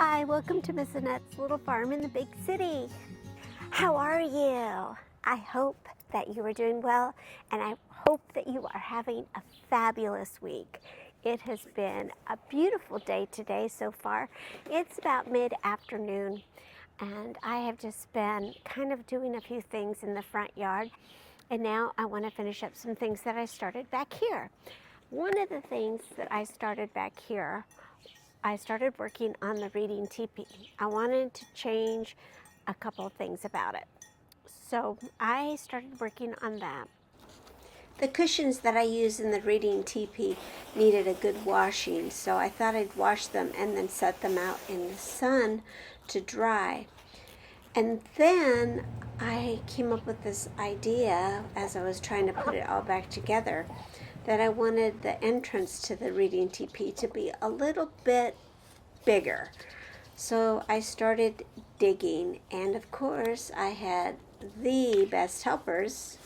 Hi, welcome to Miss Annette's little farm in the big city. How are you? I hope that you are doing well, and I hope that you are having a fabulous week. It has been a beautiful day today so far. It's about mid-afternoon, and I have just been kind of doing a few things in the front yard, and now I want to finish up some things that I started back here. One of the things that I started back here, I started working on the reading teepee. I wanted to change a couple of things about it. So I started working on that. The cushions that I use in the reading teepee needed a good washing, so I thought I'd wash them and then set them out in the sun to dry. And then I came up with this idea as I was trying to put it all back together, that I wanted the entrance to the reading teepee to be a little bit bigger. So I started digging, and of course I had the best helpers.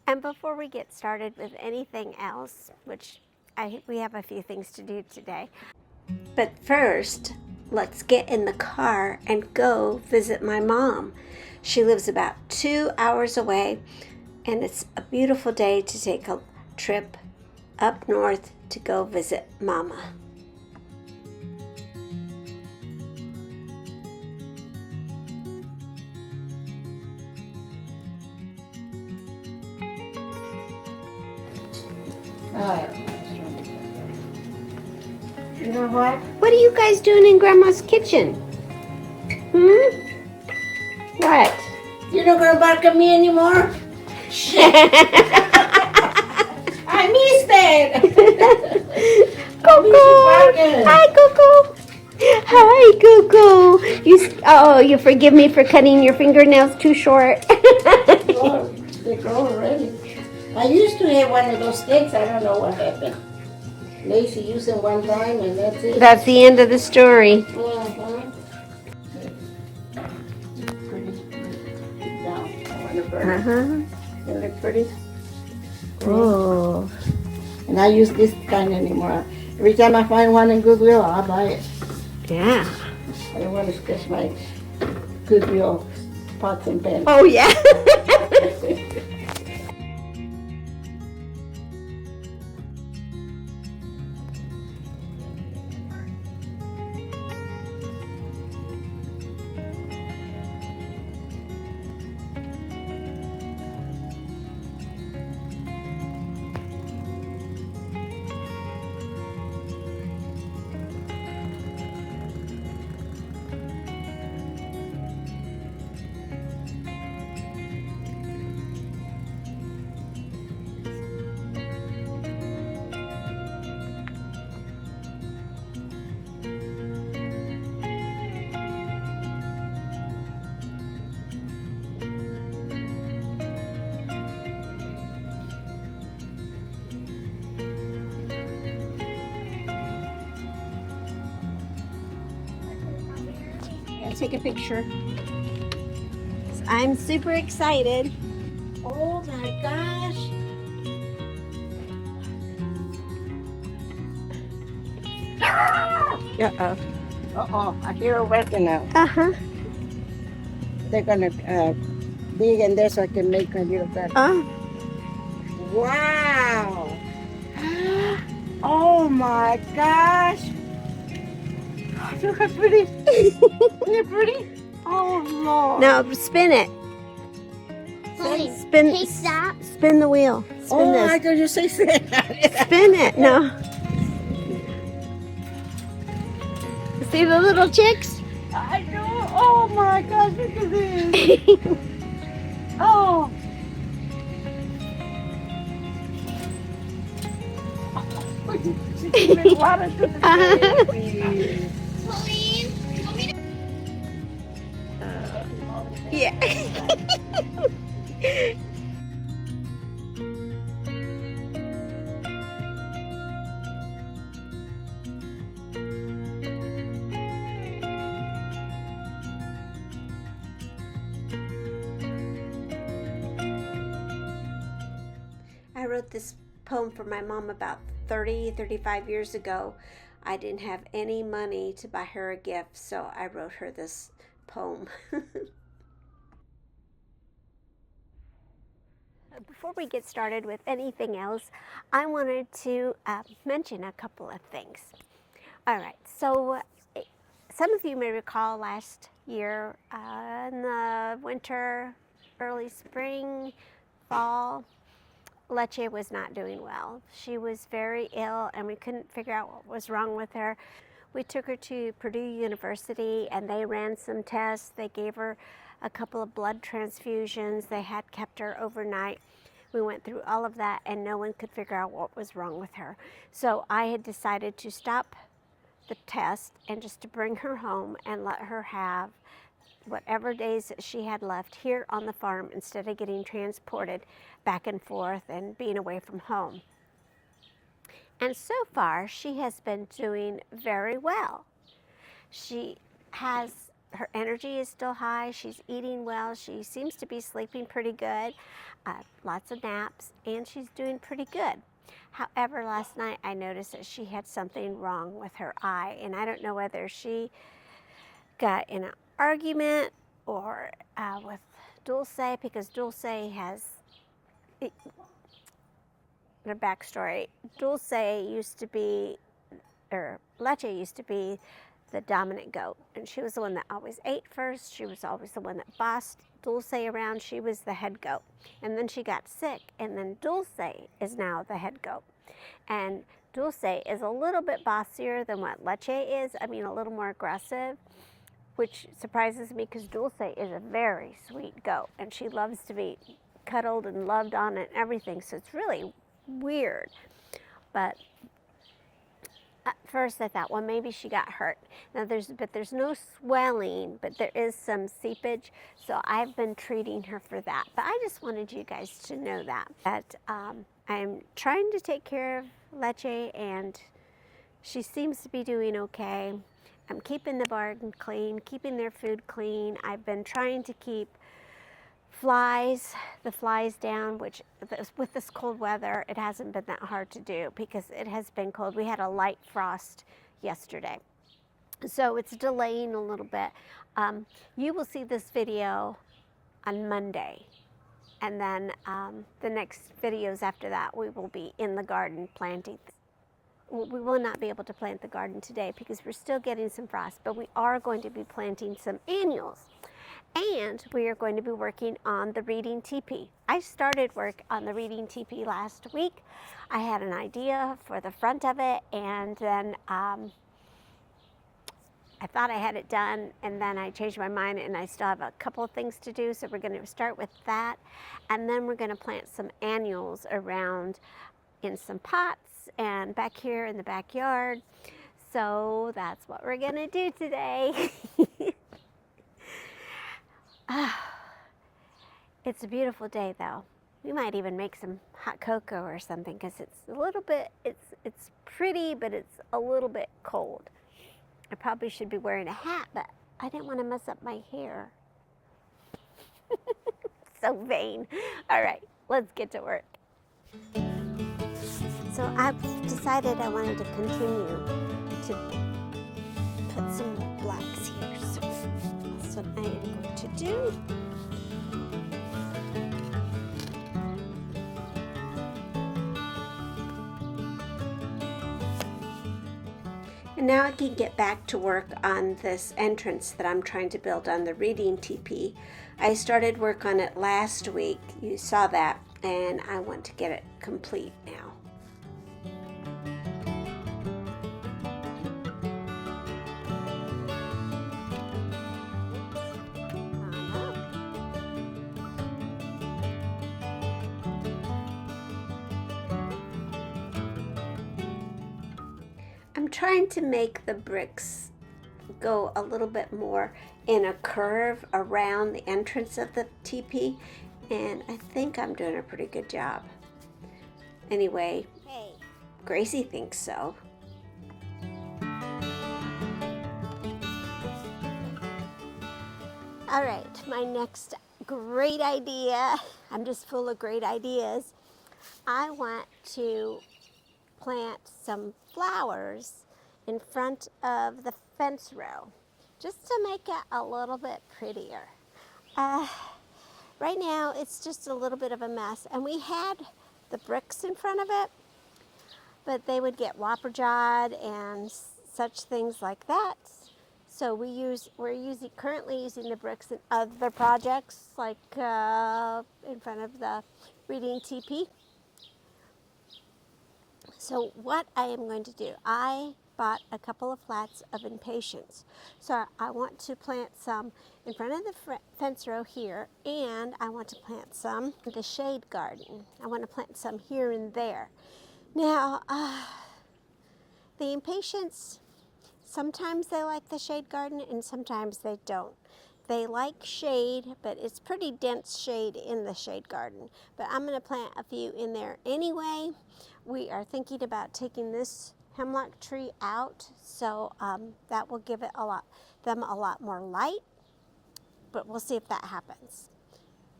And before we get started with anything else, which we have a few things to do today, but first, let's get in the car and go visit my mom. She lives about 2 hours away, and it's a beautiful day to take a trip up north to go visit Momma. You know what? What are you guys doing in Grandma's kitchen? What? You're not gonna bark at me anymore? Shit! I missed it! Coco! Hi, Coco! Hi, Coco! You forgive me for cutting your fingernails too short. They grow already. I used to have one of those sticks. I don't know what happened. Lacey used it one time and that's it. That's the end of the story. Pretty. Down. I want to burn it. They look pretty. Oh. And I use this kind anymore. Every time I find one in Goodwill, I'll buy it. Yeah. I don't want to sketch my Goodwill pots and pans. Oh, yeah. Take a picture. I'm super excited. Oh my gosh. Uh-oh. Uh-oh. I hear a weapon now. Uh-huh. They're gonna dig in there so I can make a little bed. Wow. Oh my gosh. Look how pretty. Isn't it pretty? Oh Lord. Now spin it. Spin. Take that. Spin the wheel. Spin I this. thought you say Spin it. No. See the little chicks? I know. Oh my gosh, look at this. Oh. Yeah. I wrote this poem for my mom about 35 years ago, I didn't have any money to buy her a gift, so I wrote her this poem. Before we get started with anything else, I wanted to mention a couple of things. All right, so some of you may recall last year in the winter, early spring, fall, Leche was not doing well. She was very ill and we couldn't figure out what was wrong with her. We took her to Purdue University and they ran some tests. They gave her a couple of blood transfusions. They had kept her overnight. We went through all of that and no one could figure out what was wrong with her. So I had decided to stop the test and just to bring her home and let her have whatever days that she had left here on the farm instead of getting transported back and forth and being away from home. And so far, she has been doing very well. Her energy is still high, she's eating well, she seems to be sleeping pretty good, lots of naps, and she's doing pretty good. However, last night I noticed that she had something wrong with her eye, and I don't know whether she got in an argument or with Dulce, because Dulce has her backstory. Dulce used to be, or Leche used to be the dominant goat, and she was the one that always ate first. She was always the one that bossed Dulce around. She was the head goat, and then she got sick, and then Dulce is now the head goat. And Dulce is a little bit bossier than what Leche is. I mean, a little more aggressive, which surprises me because Dulce is a very sweet goat and she loves to be cuddled and loved on and everything. So it's really weird. But at first I thought, well, maybe she got hurt. Now there's no swelling, but there is some seepage. So I've been treating her for that. But I just wanted you guys to know that I'm trying to take care of Leche and she seems to be doing okay. I'm keeping the barn clean, keeping their food clean. I've been trying to keep the flies down, which with this cold weather, it hasn't been that hard to do because it has been cold. We had a light frost yesterday, so it's delaying a little bit. You will see this video on Monday, and then the next videos after that, we will be in the garden planting. We will not be able to plant the garden today because we're still getting some frost, but we are going to be planting some annuals. And we are going to be working on the reading teepee. I started work on the reading teepee last week. I had an idea for the front of it, and then I thought I had it done, and then I changed my mind, and I still have a couple of things to do, so we're going to start with that. And then we're going to plant some annuals around in some pots and back here in the backyard. So that's what we're going to do today. It's a beautiful day though. We might even make some hot cocoa or something because it's a little bit, it's pretty, but it's a little bit cold. I probably should be wearing a hat, but I didn't want to mess up my hair. So vain. All right, let's get to work. So I've decided I wanted to continue to put some blocks here. So that's what I am going to do. And now I can get back to work on this entrance that I'm trying to build on the reading teepee. I started work on it last week. You saw that, and I want to get it complete now. I'm trying to make the bricks go a little bit more in a curve around the entrance of the teepee, and I think I'm doing a pretty good job. Anyway, Gracie thinks so. All right, my next great idea, I'm just full of great ideas. I want to plant some flowers in front of the fence row, just to make it a little bit prettier. Right now it's just a little bit of a mess, and we had the bricks in front of it, but they would get whopper-jawed and such things like that. So we're currently using the bricks in other projects, like in front of the reading teepee. So what I am going to do, I bought a couple of flats of impatiens. So I want to plant some in front of the fence row here, and I want to plant some in the shade garden. I want to plant some here and there. Now, the impatiens, sometimes they like the shade garden and sometimes they don't. They like shade, but it's pretty dense shade in the shade garden. But I'm going to plant a few in there anyway. We are thinking about taking this hemlock tree out, so that will give them a lot more light, but we'll see if that happens.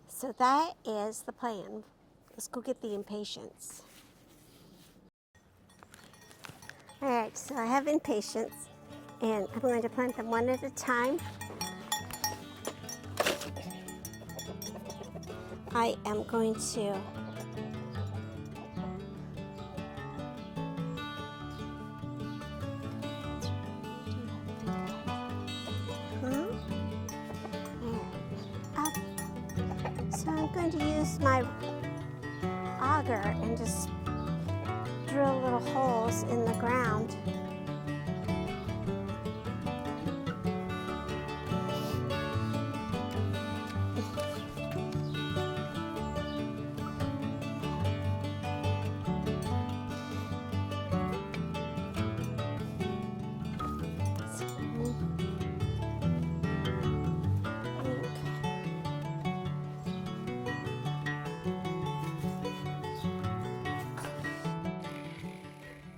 So that is the plan. Let's go get the impatiens. All right, so I have impatiens, and I'm going to plant them one at a time. I am going to so I'm going to use my auger and just drill little holes in the ground.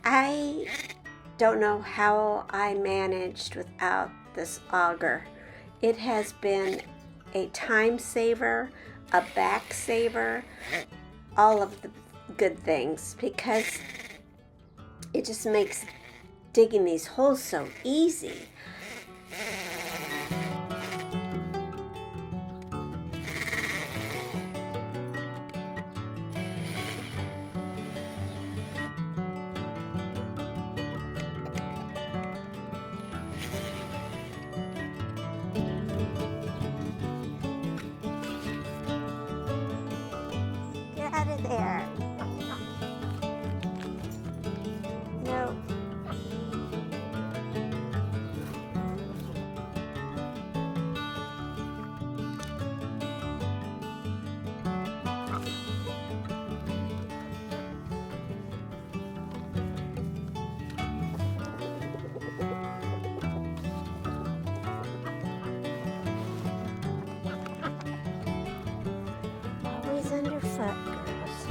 I don't know how I managed without this auger. It has been a time saver, a back saver, all of the good things, because it just makes digging these holes so easy. Get out of there. No. Always underfoot, girls.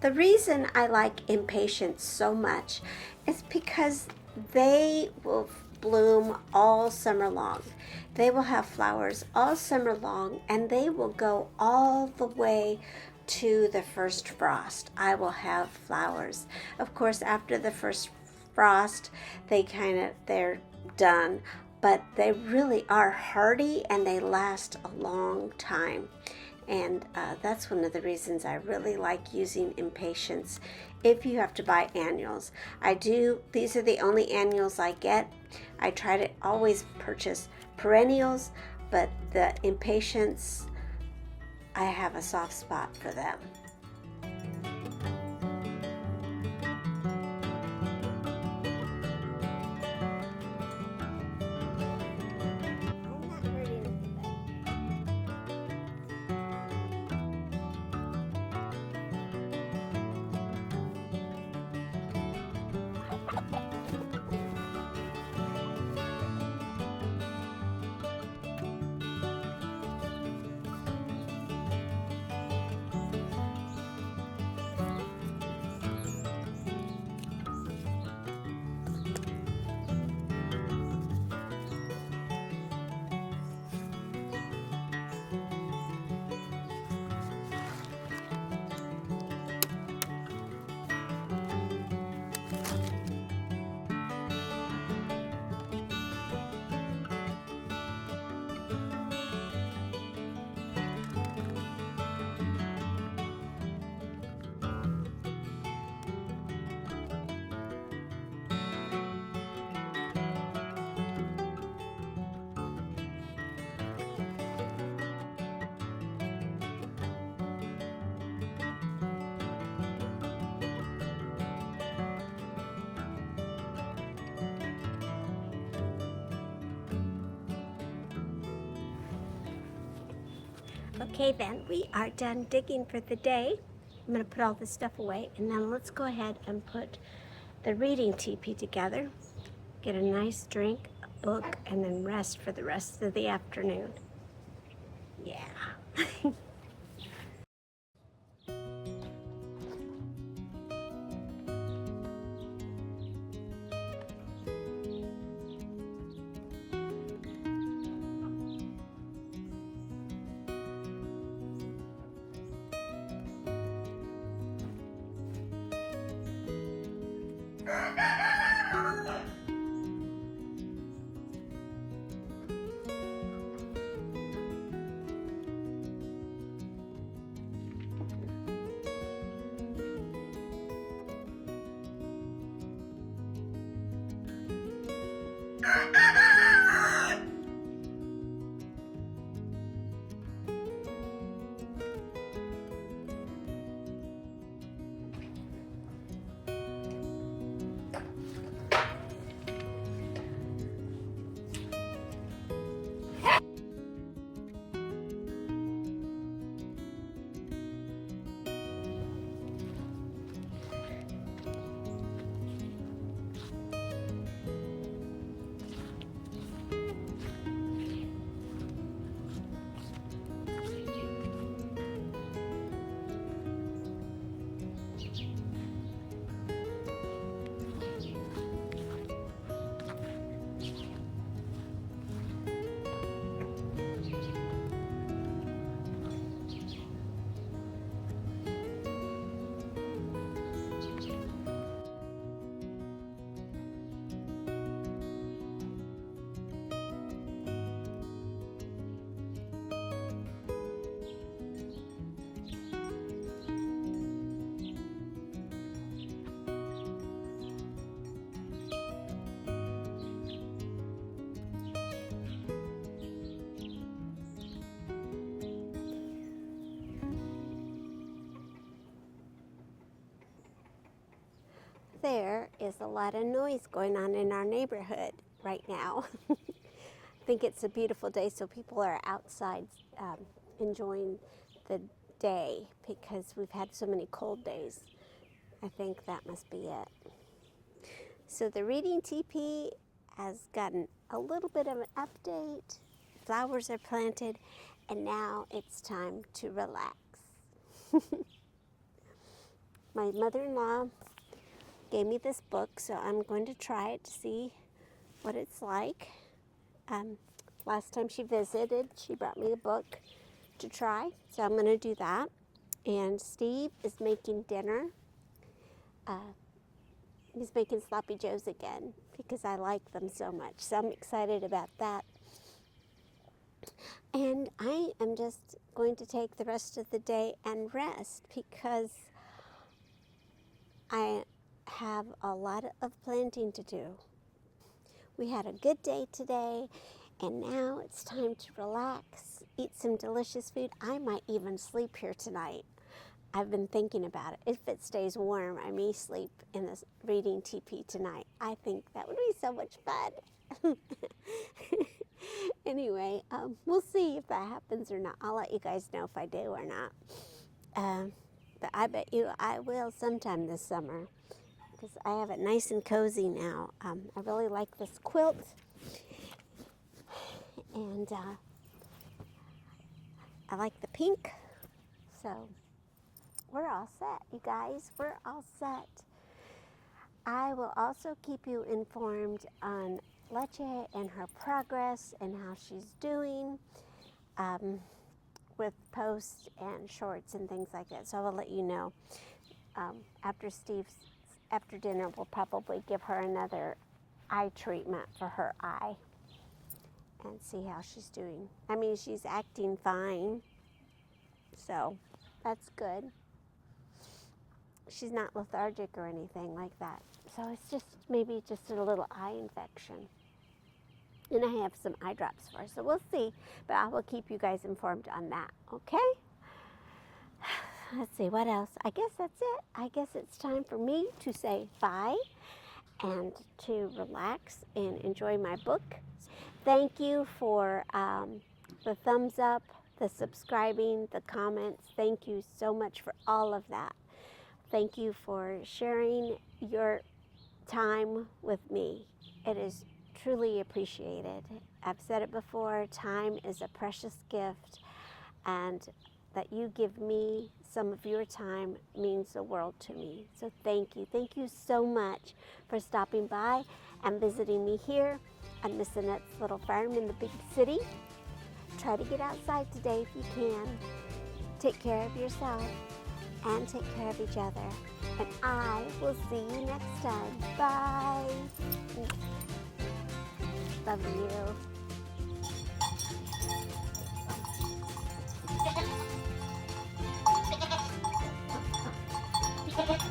The reason I like impatiens so much is because they will bloom all summer long. They will have flowers all summer long, and they will go all the way to the first frost. I will have flowers. Of course, after the first frost, they're done, but they really are hardy and they last a long time. And that's one of the reasons I really like using impatiens if you have to buy annuals. These are the only annuals I get. I try to always purchase perennials, but the impatiens, I have a soft spot for them. Okay then, we are done digging for the day. I'm going to put all this stuff away, and then let's go ahead and put the reading teepee together, get a nice drink, a book, and then rest for the rest of the afternoon. Yeah. There is a lot of noise going on in our neighborhood right now. I think it's a beautiful day, so people are outside enjoying the day because we've had so many cold days. I think that must be it. So the reading teepee has gotten a little bit of an update. Flowers are planted, and now it's time to relax. My mother-in-law gave me this book, so I'm going to try it to see what it's like. Last time she visited, she brought me a book to try, so I'm going to do that. And Steve is making dinner. He's making sloppy joes again because I like them so much, so I'm excited about that. And I am just going to take the rest of the day and rest because I have a lot of planting to do. We had a good day today, and now it's time to relax, eat some delicious food. I might even sleep here tonight. I've been thinking about it. If it stays warm, I may sleep in this reading teepee tonight. I think that would be so much fun. Anyway, we'll see if that happens or not. I'll let you guys know if I do or not. But I bet you I will sometime this summer because I have it nice and cozy now. I really like this quilt, and I like the pink. So we're all set, you guys. We're all set. I will also keep you informed on Leche and her progress and how she's doing with posts and shorts and things like that. So I will let you know. After dinner, we'll probably give her another eye treatment for her eye and see how she's doing. I mean, she's acting fine, so that's good. She's not lethargic or anything like that. So it's just maybe just a little eye infection. And I have some eye drops for her, so we'll see. But I will keep you guys informed on that, okay? Let's see, what else? I guess that's it. I guess it's time for me to say bye and to relax and enjoy my book. Thank you for the thumbs up the subscribing, the comments. Thank you so much for all of that. Thank you for sharing your time with me. It is truly appreciated. I've said it before, time is a precious gift, and that you give me some of your time means the world to me. So thank you. Thank you so much for stopping by and visiting me here at Miss Annette's little farm in the big city. Try to get outside today if you can. Take care of yourself and take care of each other. And I will see you next time. Bye. Love you.